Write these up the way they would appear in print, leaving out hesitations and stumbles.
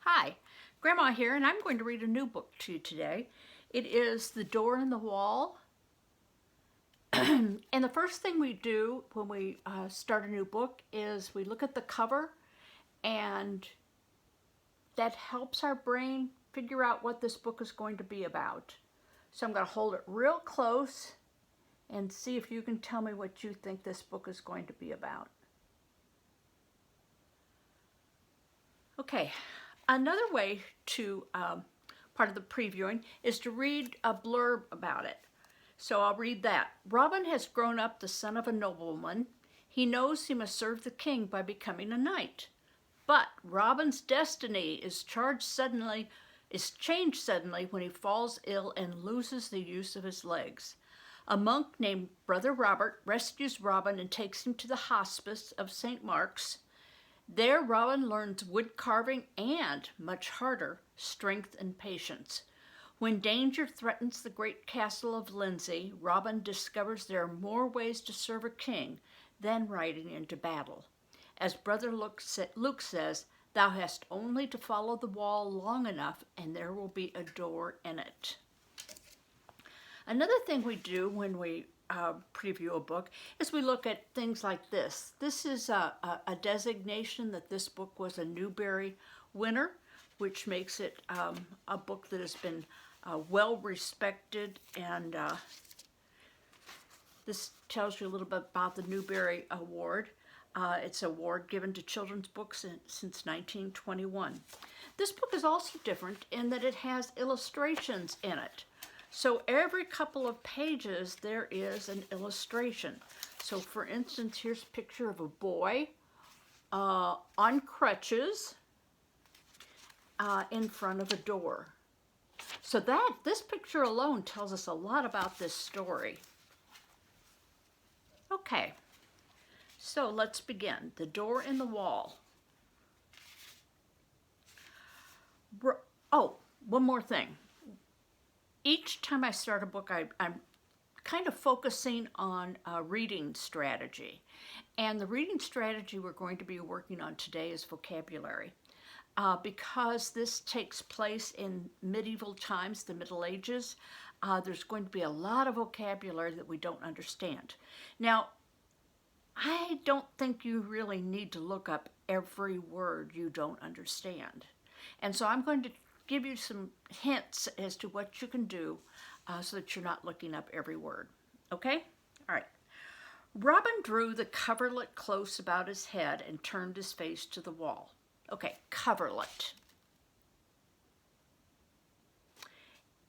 Hi, Grandma here, and I'm going to read a new book to you today. It is The Door in the Wall. And the first thing we do when we start a new book is we look at the cover, and that helps our brain figure out what this book is going to be about. So I'm going to hold it real close and see if you can tell me what you think this book is going to be about. Okay, another way to part of the previewing is to read a blurb about it. So I'll read that. Robin has grown up the son of a nobleman. He knows he must serve the king by becoming a knight. But Robin's destiny is changed suddenly when he falls ill and loses the use of his legs. A monk named Brother Robert rescues Robin and takes him to the hospice of St. Mark's. There, Robin learns wood carving and, much harder, strength and patience. When danger threatens the great castle of Lindsay, Robin discovers there are more ways to serve a king than riding into battle. As Brother Luke says, thou hast only to follow the wall long enough and there will be a door in it. Another thing we do when we preview a book is we look at things like this. This is a designation that this book was a Newbery winner, which makes it a book that has been well respected, and this tells you a little bit about the Newbery Award. It's an award given to children's books since 1921. This book is also different in that it has illustrations in it. So every couple of pages there is an illustration. So for instance, here's a picture of a boy on crutches in front of a door. So this picture alone tells us a lot about this story. Okay, so let's begin. The Door in the Wall. Oh, one more thing. Each time I start a book, I'm kind of focusing on a reading strategy. And the reading strategy we're going to be working on today is vocabulary. Because this takes place in medieval times, the Middle Ages, there's going to be a lot of vocabulary that we don't understand. Now, I don't think you really need to look up every word you don't understand. And so I'm going to give you some hints as to what you can do so that you're not looking up every word. Okay? All right. Robin drew the coverlet close about his head and turned his face to the wall. Okay, coverlet.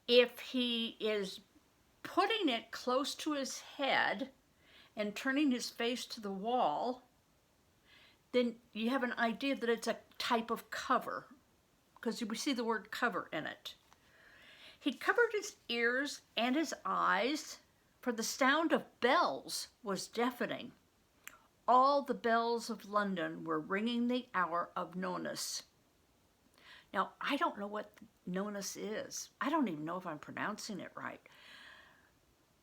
If he is putting it close to his head and turning his face to the wall, then you have an idea that it's a type of cover, because we see the word cover in it. He covered his ears and his eyes, for the sound of bells was deafening. All the bells of London were ringing the hour of Nonus. Now, I don't know what Nonus is. I don't even know if I'm pronouncing it right.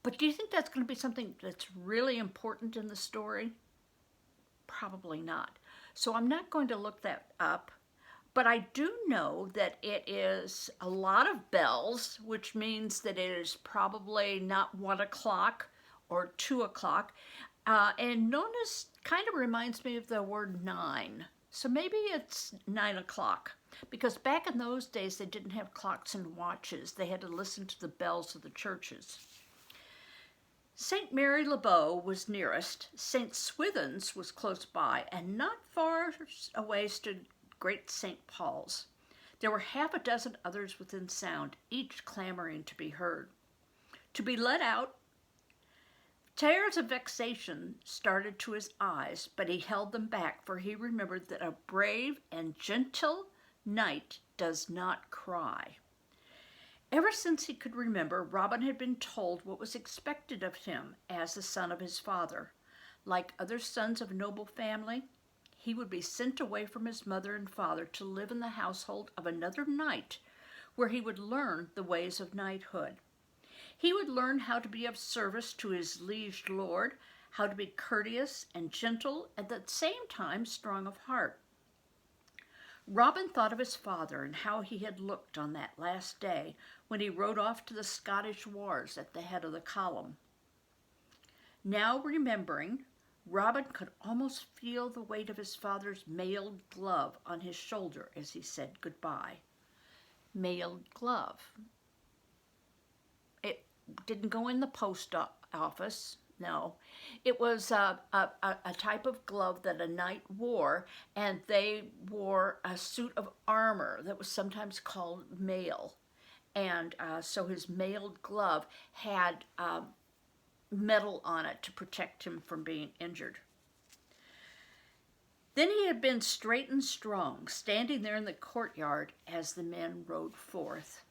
But do you think that's going to be something that's really important in the story? Probably not. So I'm not going to look that up. But I do know that it is a lot of bells, which means that it is probably not 1 o'clock or 2 o'clock. And Nonus kind of reminds me of the word 9. So maybe it's 9 o'clock. Because back in those days, they didn't have clocks and watches. They had to listen to the bells of the churches. St. Mary Le Bow was nearest. St. Swithin's was close by, and not far away stood Great St. Paul's. There were half a dozen others within sound, each clamoring to be heard. To be let out, tears of vexation started to his eyes, but he held them back, for he remembered that a brave and gentle knight does not cry. Ever since he could remember, Robin had been told what was expected of him as the son of his father. Like other sons of noble family, he would be sent away from his mother and father to live in the household of another knight, where he would learn the ways of knighthood. He would learn how to be of service to his liege lord, how to be courteous and gentle, at the same time strong of heart. Robin thought of his father and how he had looked on that last day when he rode off to the Scottish wars at the head of the column. Now remembering, Robin could almost feel the weight of his father's mailed glove on his shoulder as he said goodbye. Mailed glove. It didn't go in the post office. No, it was a type of glove that a knight wore, and they wore a suit of armor that was sometimes called mail. And so his mailed glove had metal on it to protect him from being injured. Then he had been straight and strong, standing there in the courtyard as the men rode forth.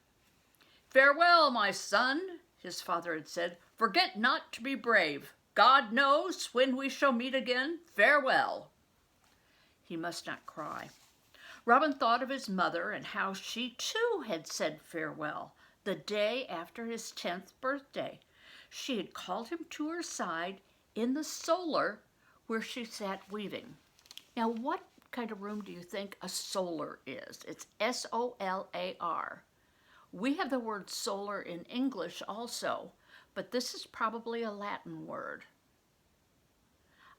"Farewell, my son," his father had said. "Forget not to be brave. God knows when we shall meet again. Farewell." He must not cry. Robin thought of his mother and how she too had said farewell the day after his 10th birthday. She had called him to her side in the solar where she sat weaving. Now, what kind of room do you think a solar is? It's S-O-L-A-R. We have the word solar in English also, but this is probably a Latin word.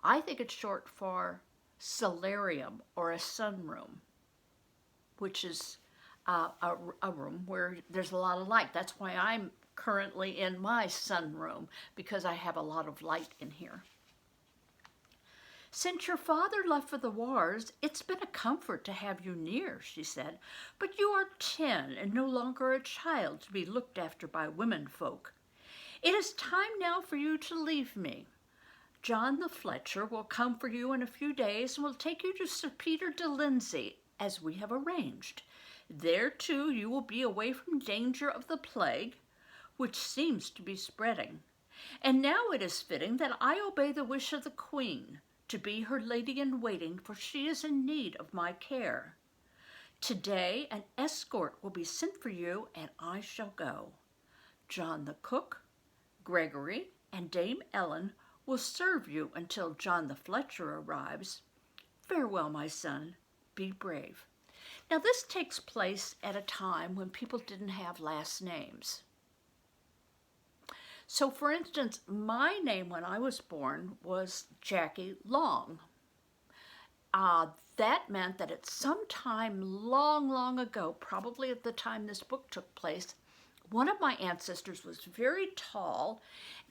I think it's short for solarium or a sunroom, which is a room where there's a lot of light. That's why I'm currently in my sunroom, because I have a lot of light in here. "Since your father left for the wars, it's been a comfort to have you near," she said. "But you are 10 and no longer a child to be looked after by women folk. It is time now for you to leave me. John the Fletcher will come for you in a few days and will take you to Sir Peter de Lindsay, as we have arranged. There, too, you will be away from danger of the plague, which seems to be spreading. And now it is fitting that I obey the wish of the Queen, to be her lady-in-waiting, for she is in need of my care. Today an escort will be sent for you, and I shall go. John the cook, Gregory, and Dame Ellen will serve you until John the Fletcher arrives. Farewell, my son. Be brave." Now, this takes place at a time when people didn't have last names. So, for instance, my name when I was born was Jackie Long. That meant that at some time long, long ago, probably at the time this book took place, one of my ancestors was very tall,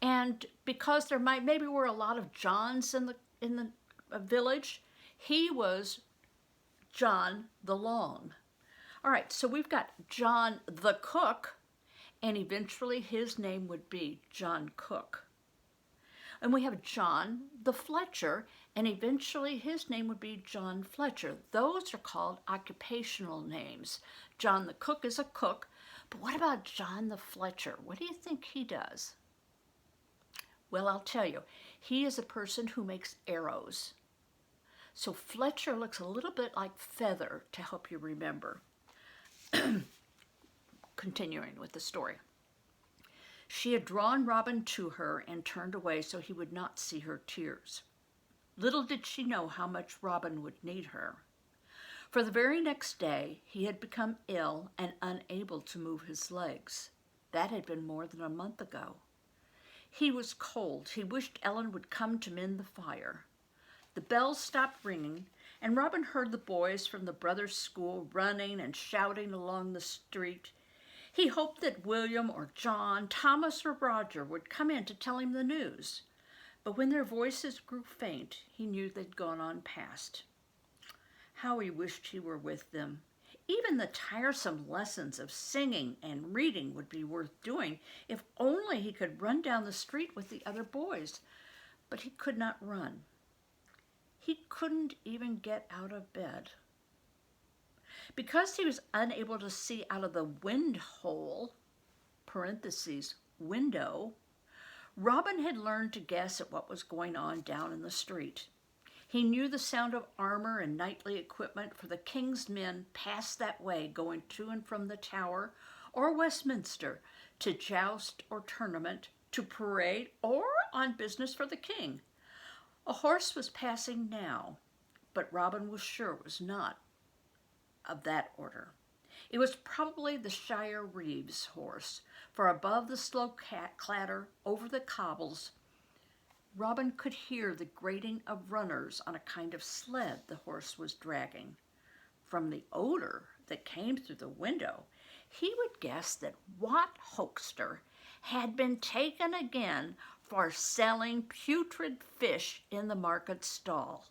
and because there maybe were a lot of Johns in the village, he was John the Long. All right, so we've got John the Cook, and eventually his name would be John Cook. And we have John the Fletcher, and eventually his name would be John Fletcher. Those are called occupational names. John the Cook is a cook, but what about John the Fletcher? What do you think he does? Well, I'll tell you, he is a person who makes arrows. So Fletcher looks a little bit like feather to help you remember. Continuing with the story. She had drawn Robin to her and turned away so he would not see her tears. Little did she know how much Robin would need her. For the very next day, he had become ill and unable to move his legs. That had been more than a month ago. He was cold. He wished Ellen would come to mend the fire. The bells stopped ringing, and Robin heard the boys from the brothers' school running and shouting along the street. He hoped that William or John, Thomas or Roger would come in to tell him the news. But when their voices grew faint, he knew they'd gone on past. How he wished he were with them. Even the tiresome lessons of singing and reading would be worth doing if only he could run down the street with the other boys. But he could not run. He couldn't even get out of bed. Because he was unable to see out of the wind hole, parentheses, window, Robin had learned to guess at what was going on down in the street. He knew the sound of armor and knightly equipment, for the king's men passed that way, going to and from the Tower or Westminster to joust or tournament, to parade, or on business for the king. A horse was passing now, but Robin was sure it was not of that order. It was probably the Shire Reeves horse, for above the slow clatter over the cobbles, Robin could hear the grating of runners on a kind of sled the horse was dragging. From the odor that came through the window, he would guess that Wat Hoaxter had been taken again for selling putrid fish in the market stall.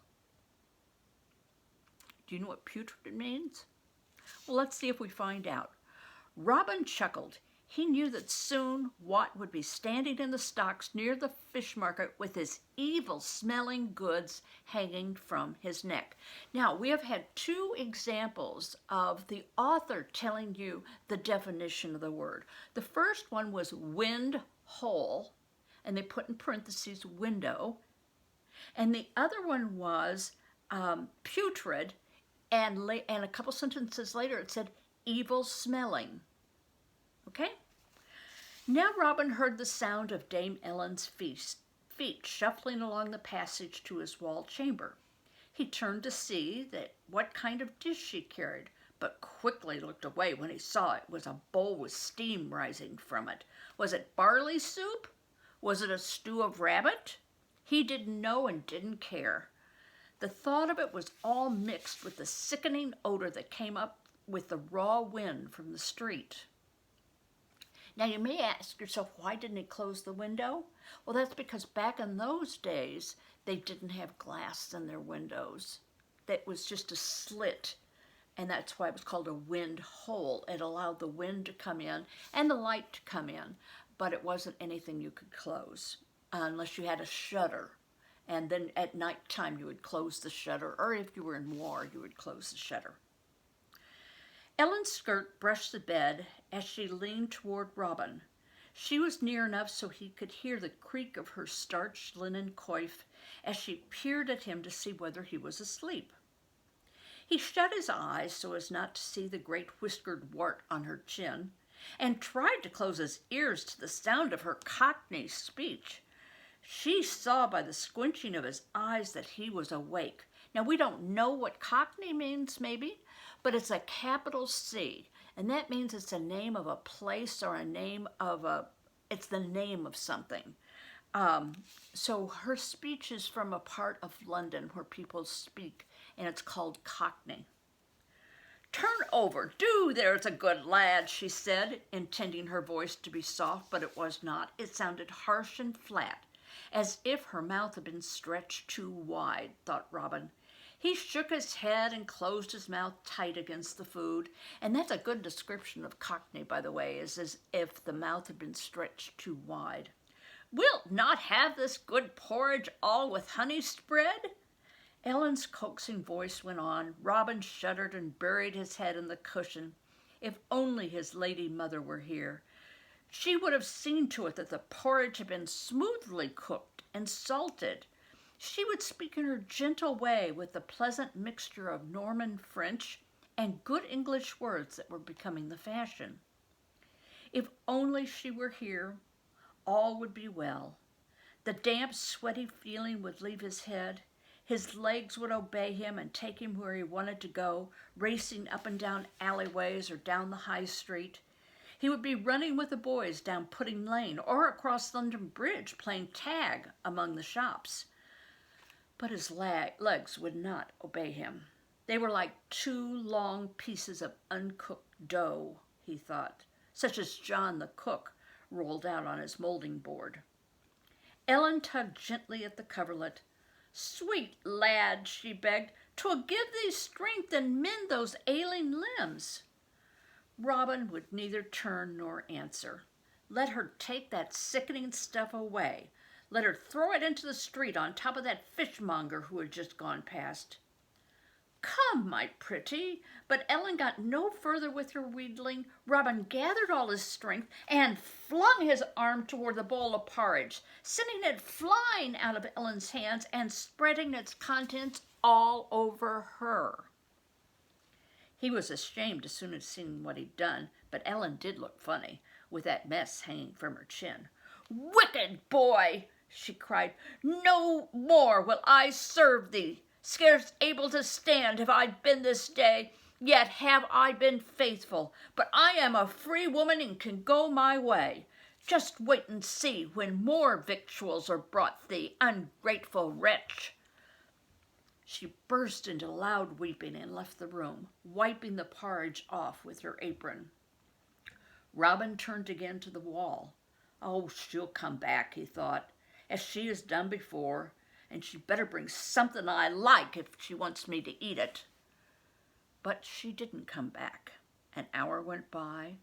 Do you know what putrid means? Well, let's see if we find out. Robin chuckled. He knew that soon Wat would be standing in the stocks near the fish market with his evil-smelling goods hanging from his neck. Now, we have had two examples of the author telling you the definition of the word. The first one was wind hole, and they put in parentheses window. And the other one was putrid, and a couple sentences later it said evil smelling. Okay? Now Robin heard the sound of Dame Ellen's feet shuffling along the passage to his wall chamber. He turned to see what kind of dish she carried, but quickly looked away when he saw it was a bowl with steam rising from it. Was it barley soup? Was it a stew of rabbit? He didn't know and didn't care. The thought of it was all mixed with the sickening odor that came up with the raw wind from the street. Now you may ask yourself, why didn't he close the window? Well, that's because back in those days, they didn't have glass in their windows. That was just a slit, and that's why it was called a wind hole. It allowed the wind to come in and the light to come in, but it wasn't anything you could close unless you had a shutter. And then at nighttime, you would close the shutter, or if you were in war, you would close the shutter. Ellen's skirt brushed the bed as she leaned toward Robin. She was near enough so he could hear the creak of her starched linen coif as she peered at him to see whether he was asleep. He shut his eyes so as not to see the great whiskered wart on her chin, and tried to close his ears to the sound of her Cockney speech. She saw by the squinching of his eyes that he was awake. Now, we don't know what Cockney means, maybe, but it's a capital C, and that means it's a name of a place or it's the name of something. So her speech is from a part of London where people speak, and it's called Cockney. "Turn over, do, there's a good lad," she said, intending her voice to be soft, but it was not. It sounded harsh and flat, as if her mouth had been stretched too wide, thought Robin. He shook his head and closed his mouth tight against the food. And that's a good description of Cockney, by the way, is as if the mouth had been stretched too wide. "Wilt not have this good porridge all with honey spread?" Ellen's coaxing voice went on. Robin shuddered and buried his head in the cushion. If only his lady mother were here. She would have seen to it that the porridge had been smoothly cooked and salted. She would speak in her gentle way with the pleasant mixture of Norman French and good English words that were becoming the fashion. If only she were here, all would be well. The damp, sweaty feeling would leave his head. His legs would obey him and take him where he wanted to go, racing up and down alleyways or down the high street. He would be running with the boys down Pudding Lane or across London Bridge playing tag among the shops. But his legs would not obey him. They were like two long pieces of uncooked dough, he thought, such as John the cook rolled out on his moulding board. Ellen tugged gently at the coverlet. "Sweet lad," she begged, "'twill give thee strength and mend those ailing limbs." Robin would neither turn nor answer. Let her take that sickening stuff away. Let her throw it into the street on top of that fishmonger who had just gone past. "Come, my pretty." But Ellen got no further with her wheedling. Robin gathered all his strength and flung his arm toward the bowl of porridge, sending it flying out of Ellen's hands and spreading its contents all over her. He was ashamed as soon as seeing what he'd done, but Ellen did look funny, with that mess hanging from her chin. "Wicked boy!" she cried. "No more will I serve thee. Scarce able to stand have I been this day. Yet have I been faithful, but I am a free woman and can go my way. Just wait and see when more victuals are brought thee, ungrateful wretch." She burst into loud weeping and left the room, wiping the porridge off with her apron. Robin turned again to the wall. "Oh, she'll come back," he thought, "as she has done before, and she'd better bring something I like if she wants me to eat it." But she didn't come back. An hour went by,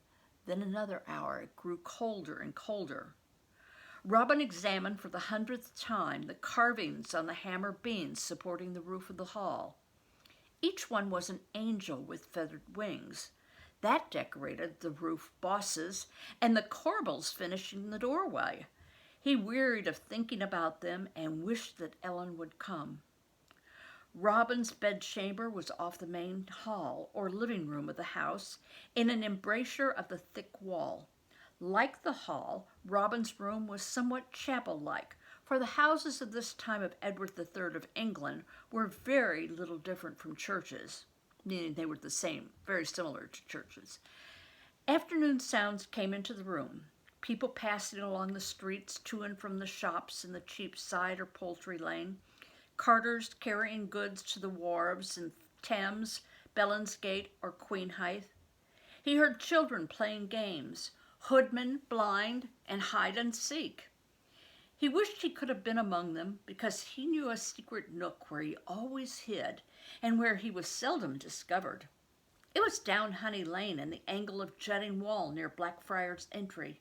then another hour. It grew colder and colder. Robin examined for the 100th time the carvings on the hammer beams supporting the roof of the hall. Each one was an angel with feathered wings. That decorated the roof bosses and the corbels finishing the doorway. He wearied of thinking about them and wished that Ellen would come. Robin's bedchamber was off the main hall or living room of the house, in an embrasure of the thick wall. Like the hall, Robin's room was somewhat chapel-like, for the houses of this time of Edward III of England were very little different from churches, meaning they were the same, very similar to churches. Afternoon sounds came into the room. People passing along the streets to and from the shops in the Cheapside or Poultry Lane, carters carrying goods to the wharves in Thames, Bellinsgate, or Queenhithe. He heard children playing games, hoodman, blind, and hide and seek. He wished he could have been among them, because he knew a secret nook where he always hid and where he was seldom discovered. It was down Honey Lane in the angle of jutting wall near Blackfriars Entry.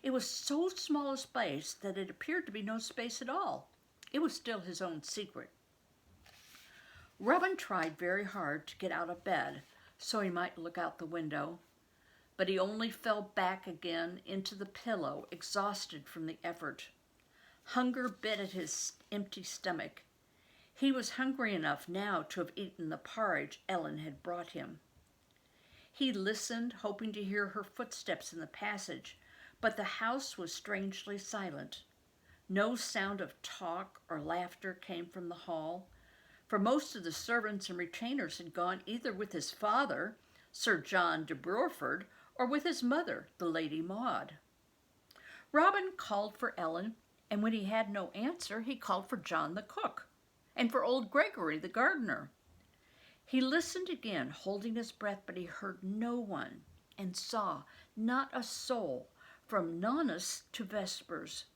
It was so small a space that it appeared to be no space at all. It was still his own secret. Robin tried very hard to get out of bed so he might look out the window, but he only fell back again into the pillow, exhausted from the effort. Hunger bit at his empty stomach. He was hungry enough now to have eaten the porridge Ellen had brought him. He listened, hoping to hear her footsteps in the passage, but the house was strangely silent. No sound of talk or laughter came from the hall, for most of the servants and retainers had gone either with his father, Sir John de Burford, or with his mother, the Lady Maud. Robin called for Ellen, and when he had no answer, he called for John the cook, and for old Gregory the gardener. He listened again, holding his breath, but he heard no one, and saw not a soul from Nonus to Vespers,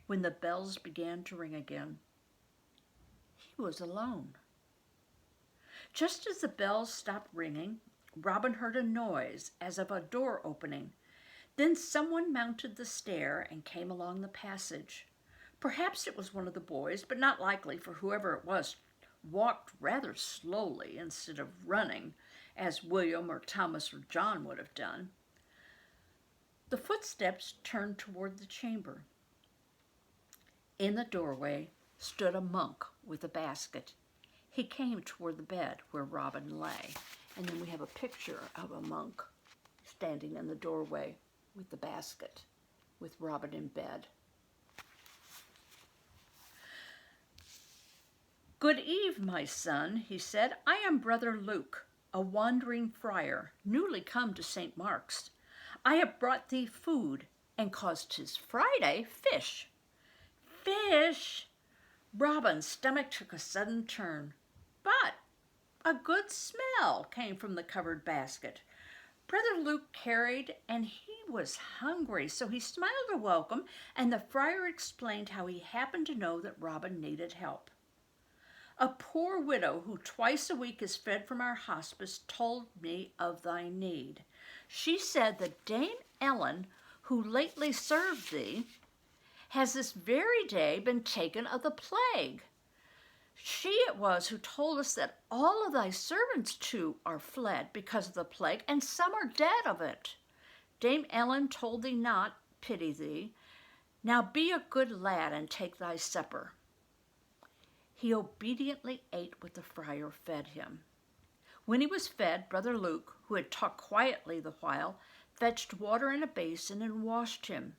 when the bells began to ring again. He was alone. Just as the bells stopped ringing, Robin heard a noise as of a door opening. Then someone mounted the stair and came along the passage. Perhaps it was one of the boys, but not likely, for whoever it was walked rather slowly instead of running, as William or Thomas or John would have done. The footsteps turned toward the chamber. In the doorway stood a monk with a basket. He came toward the bed where Robin lay, and then we have a picture of a monk standing in the doorway with the basket, with Robin in bed. "Good eve, my son," he said. "I am Brother Luke, a wandering friar, newly come to St. Mark's. I have brought thee food, and 'cause 'tis Friday, fish." Fish! Robin's stomach took a sudden turn, but a good smell came from the covered basket. Brother Luke carried, and he was hungry, so he smiled a welcome, and the friar explained how he happened to know that Robin needed help. "A poor widow who twice a week is fed from our hospice told me of thy need. She said that Dame Ellen, who lately served thee, has this very day been taken of the plague. She it was who told us that all of thy servants too are fled because of the plague, and some are dead of it. Dame Ellen told thee not, pity thee. Now be a good lad and take thy supper." He obediently ate what the friar fed him. When he was fed, Brother Luke, who had talked quietly the while, fetched water in a basin and washed him,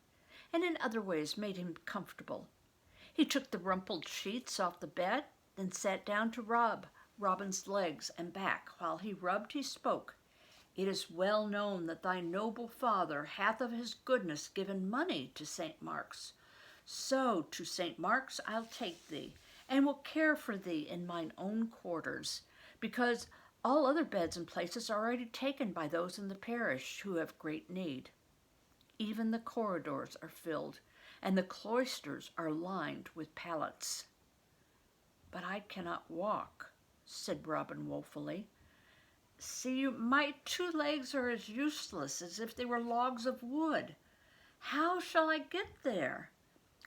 and in other ways made him comfortable. He took the rumpled sheets off the bed, then sat down to Robin's legs and back. While he rubbed, he spoke. It is well known that thy noble father hath of his goodness given money to St. Mark's. So to St. Mark's I'll take thee, and will care for thee in mine own quarters, because all other beds and places are already taken by those in the parish who have great need. Even the corridors are filled, and the cloisters are lined with pallets. But I cannot walk, said Robin woefully. See, my 2 legs are as useless as if they were logs of wood. How shall I get there?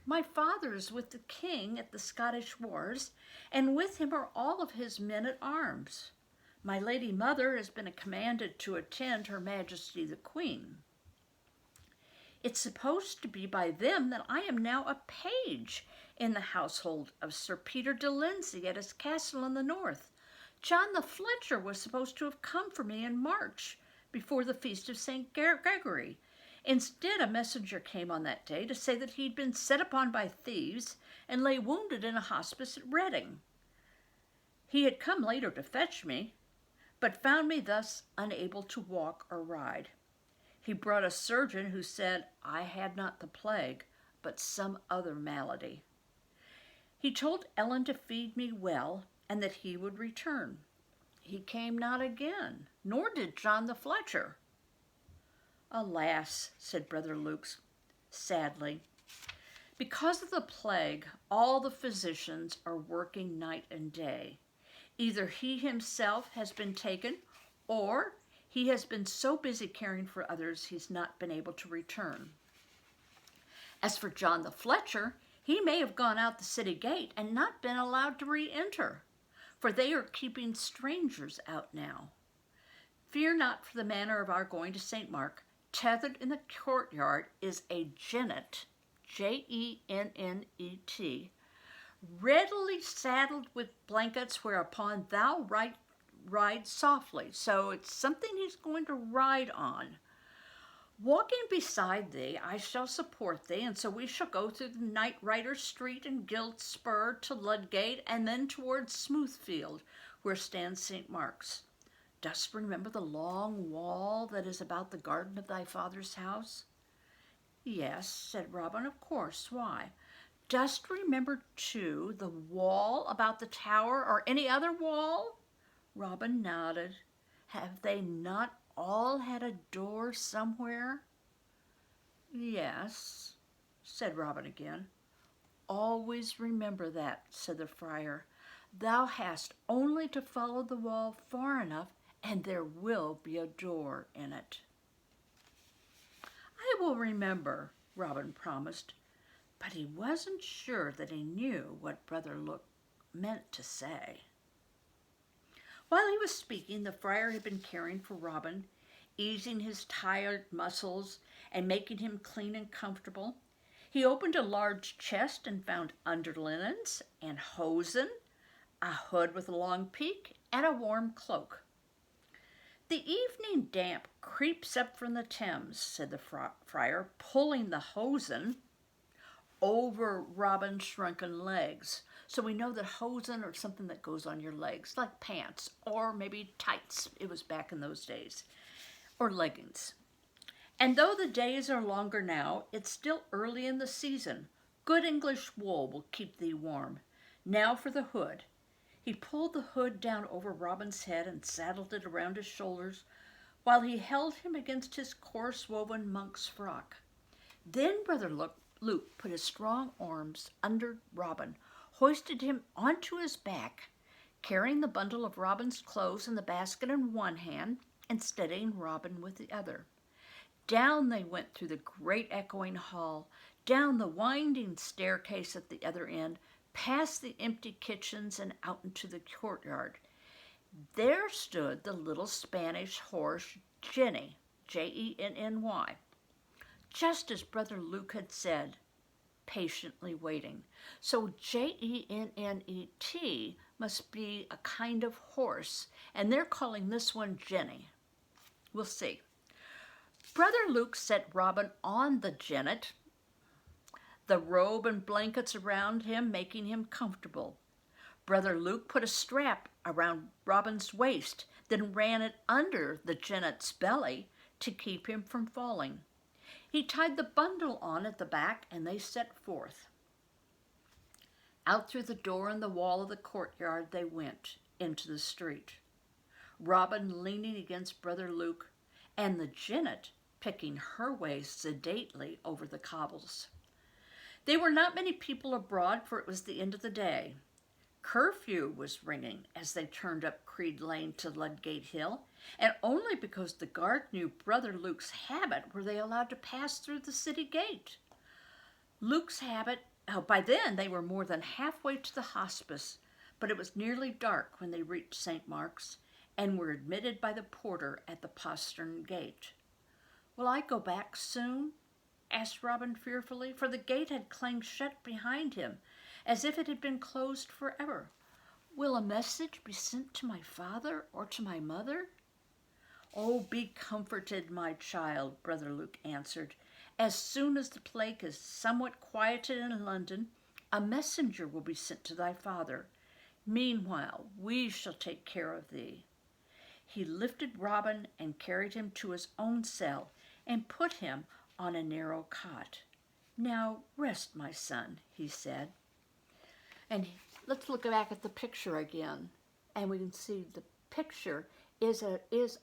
My father is with the king at the Scottish wars, and with him are all of his men at arms. My lady mother has been commanded to attend Her Majesty the Queen. It's supposed to be by them that I am now a page in the household of Sir Peter de Lindsay at his castle in the north. John the Fletcher was supposed to have come for me in March, before the feast of St. Gregory. Instead, a messenger came on that day to say that he'd been set upon by thieves and lay wounded in a hospice at Reading. He had come later to fetch me, but found me thus unable to walk or ride. He brought a surgeon who said I had not the plague, but some other malady. He told Ellen to feed me well, and that he would return. He came not again, nor did John the Fletcher. Alas, said Brother Luke sadly, because of the plague, all the physicians are working night and day. Either he himself has been taken, or he has been so busy caring for others he's not been able to return. As for John the Fletcher, he may have gone out the city gate and not been allowed to re-enter, for they are keeping strangers out now. Fear not for the manner of our going to St. Mark. Tethered in the courtyard is a jennet, Jennet, readily saddled with blankets, whereupon thou ride softly. So it's something he's going to ride on. Walking beside thee, I shall support thee, and so we shall go through the Knight Rider Street and Guild Spur to Ludgate, and then towards Smoothfield, where stands St. Mark's. Dost remember the long wall that is about the garden of thy father's house? Yes, said Robin, of course. Why? Dost remember, too, the wall about the tower, or any other wall? Robin nodded. Have they not all had a door somewhere? Yes, said Robin again. Always remember that, said the friar. Thou hast only to follow the wall far enough, and there will be a door in it. I will remember, Robin promised, but he wasn't sure that he knew what Brother Luke meant to say. While he was speaking, the friar had been caring for Robin, easing his tired muscles and making him clean and comfortable. He opened a large chest and found underlinens and hosen, a hood with a long peak, and a warm cloak. The evening damp creeps up from the Thames, said the friar, pulling the hosen over Robin's shrunken legs. So we know that hosen are something that goes on your legs, like pants, or maybe tights, it was back in those days, or leggings. And though the days are longer now, it's still early in the season. Good English wool will keep thee warm. Now for the hood. He pulled the hood down over Robin's head and saddled it around his shoulders, while he held him against his coarse-woven monk's frock. Then Brother Luke put his strong arms under Robin, hoisted him onto his back, carrying the bundle of Robin's clothes and the basket in one hand, and steadying Robin with the other. Down they went through the great echoing hall, down the winding staircase at the other end, past the empty kitchens and out into the courtyard. There stood the little Spanish horse Jenny, Jenny, just as Brother Luke had said, patiently waiting. So Jennet must be a kind of horse, and they're calling this one Jenny. We'll see. Brother Luke set Robin on the jennet, the robe and blankets around him, making him comfortable. Brother Luke put a strap around Robin's waist, then ran it under the Jennet's belly to keep him from falling. He tied the bundle on at the back, and they set forth. Out through the door in the wall of the courtyard they went, into the street, Robin leaning against Brother Luke, and the Jennet picking her way sedately over the cobbles. There were not many people abroad, for it was the end of the day. Curfew was ringing as they turned up Creed Lane to Ludgate Hill, and only because the guard knew Brother Luke's habit were they allowed to pass through the city gate. Luke's habit, by then they were more than halfway to the hospice, but it was nearly dark when they reached St. Mark's and were admitted by the porter at the postern gate. "Will I go back soon?" asked Robin fearfully, for the gate had clanged shut behind him, as if it had been closed forever. "Will a message be sent to my father or to my mother?" "Oh, be comforted, my child," Brother Luke answered. "As soon as the plague is somewhat quieted in London, a messenger will be sent to thy father. Meanwhile, we shall take care of thee." He lifted Robin and carried him to his own cell and put him on a narrow cot. "Now rest, my son," he said. And let's look back at the picture again, and we can see the picture is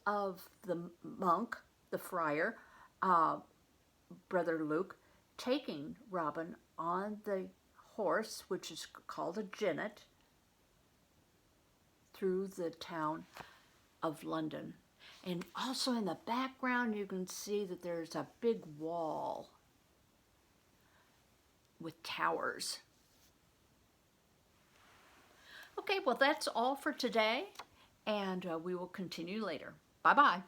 of the monk, the friar, Brother Luke, taking Robin on the horse, which is called a jennet, through the town of London. And also in the background you can see that there's a big wall with towers. Okay, well that's all for today, and we will continue later. Bye-bye.